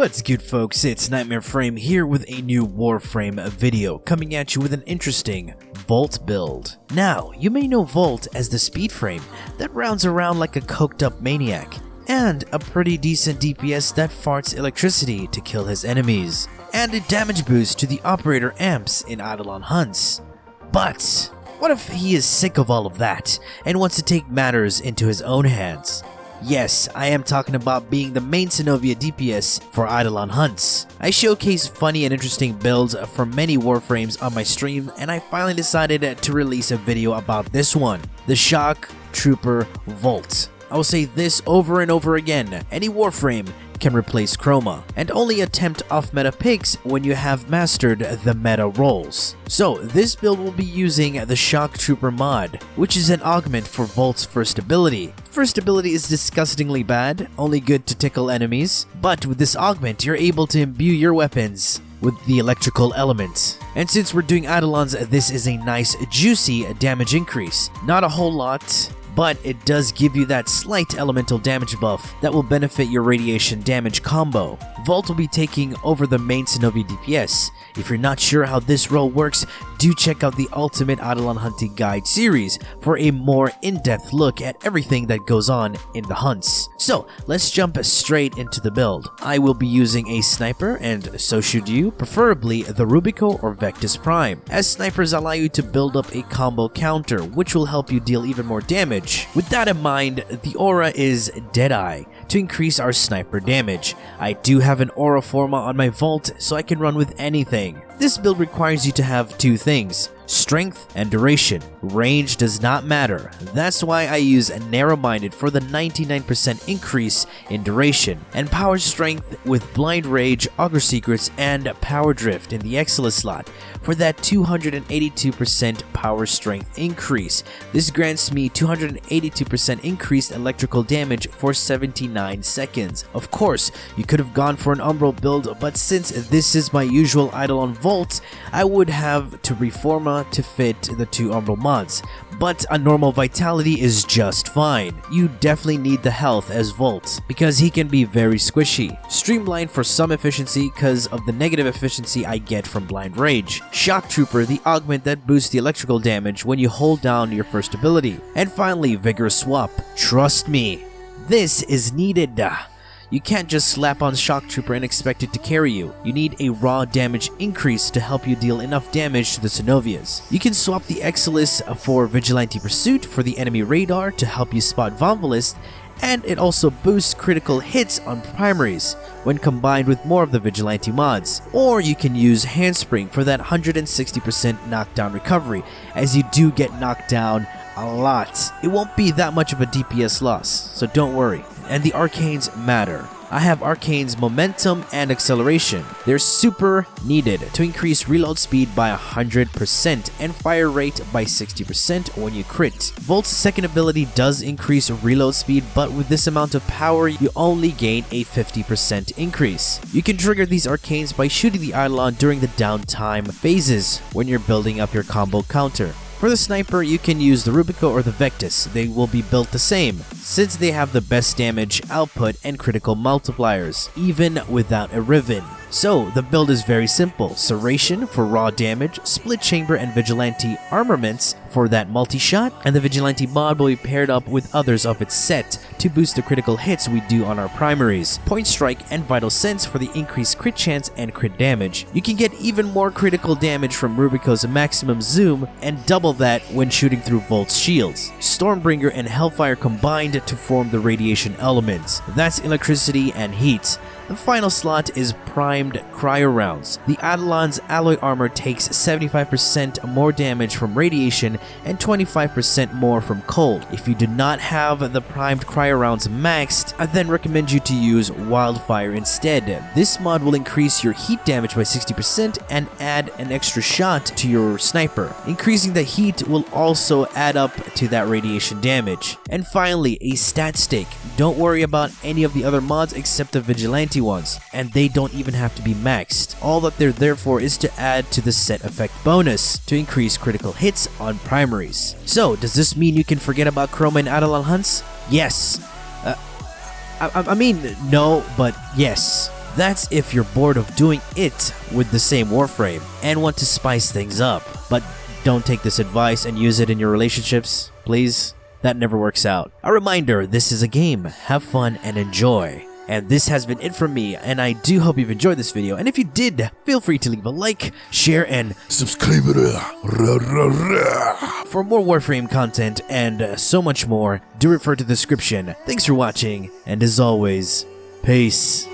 What's good, folks? It's KnightmareFrame here with a new Warframe video, coming at you with an interesting Volt build. Now, you may know Volt as the speed frame that rounds around like a coked up maniac, and a pretty decent DPS that farts electricity to kill his enemies, and a damage boost to the operator amps in Eidolon Hunts. But what if he is sick of all of that and wants to take matters into his own hands? Yes, I am talking about being the main Synovia DPS for Eidolon Hunts. I showcase funny and interesting builds from many Warframes on my stream, and I finally decided to release a video about this one, the Shock Trooper Volt. I will say this over and over again, any Warframe can replace Chroma, and only attempt off-meta picks when you have mastered the meta roles. So this build will be using the Shock Trooper mod, which is an augment for Volt's first ability. First ability is disgustingly bad, only good to tickle enemies, but with this augment you're able to imbue your weapons with the electrical element. And since we're doing Eidolons, this is a nice juicy damage increase. Not a whole lot, but it does give you that slight elemental damage buff that will benefit your radiation damage combo. Volt will be taking over the main Synovia DPS. If you're not sure how this role works, do check out the Ultimate Eidolon Hunting Guide series for a more in-depth look at everything that goes on in the hunts. So let's jump straight into the build. I will be using a sniper, and so should you, preferably the Rubico or Vectis Prime, as snipers allow you to build up a combo counter, which will help you deal even more damage. With that in mind, the aura is Deadeye to increase our sniper damage. I do have an aura forma on my Volt, so I can run with anything. This build requires you to have two things: strength and duration. Range does not matter. That's why I use narrow-minded for the 99% increase in duration, and power strength with blind rage, augur secrets, and power drift in the excellence slot for that 282% power strength increase. This grants me 282% increased electrical damage for 79 seconds. Of course, you could have gone for an Umbral build, but since this is my usual Eidolon Volt, I would have to reforma to fit the two Umbral mods, but a normal vitality is just fine. You definitely need the health as Volt, because he can be very squishy. Streamlined for some efficiency because of the negative efficiency I get from blind rage. Shock Trooper, the augment that boosts the electrical damage when you hold down your first ability. And finally, Vigorous Swap. Trust me, this is needed. You can't just slap on Shock Trooper and expect it to carry you. You need a raw damage increase to help you deal enough damage to the Synovias. You can swap the Exilis for Vigilante Pursuit for the enemy radar to help you spot Vonvalist, and it also boosts critical hits on primaries when combined with more of the Vigilante mods. Or you can use Handspring for that 160% knockdown recovery, as you do get knocked down a lot. It won't be that much of a DPS loss, so don't worry. And the arcanes matter. I have arcanes momentum and acceleration. They're super needed to increase reload speed by 100% and fire rate by 60% when you crit. Volt's second ability does increase reload speed, but with this amount of power you only gain a 50% increase. You can trigger these arcanes by shooting the Eidolon during the downtime phases when you're building up your combo counter. For the sniper, you can use the Rubico or the Vectis. They will be built the same, since they have the best damage output and critical multipliers, even without a Riven. So, the build is very simple: Serration for raw damage, Split Chamber and Vigilante armaments for that multi-shot, and the Vigilante mod will be paired up with others of its set to boost the critical hits we do on our primaries, Point Strike and Vital Sense for the increased crit chance and crit damage. You can get even more critical damage from Rubico's maximum zoom, and double that when shooting through Volt's shields. Stormbringer and Hellfire combined to form the radiation elements. That's electricity and heat. The final slot is primed cryo rounds. The Eidolon's alloy armor takes 75% more damage from radiation and 25% more from cold. If you do not have the primed cryo rounds maxed, I then recommend you to use Wildfire instead. This mod will increase your heat damage by 60% and add an extra shot to your sniper. Increasing the heat will also add up to that radiation damage. And finally, a stat stake. Don't worry about any of the other mods except the Vigilante ones, and they don't even have to be maxed. All that they're there for is to add to the set effect bonus to increase critical hits on primaries. So, does this mean you can forget about Chroma and Eidolon Hunts? Yes. I mean, no, but yes. That's if you're bored of doing it with the same Warframe and want to spice things up. But don't take this advice and use it in your relationships, please. That never works out. A reminder, this is a game. Have fun and enjoy. And this has been it from me, and I do hope you've enjoyed this video. And if you did, feel free to leave a like, share, and subscribe for more Warframe content and so much more. Do refer to the description. Thanks for watching, and as always, peace.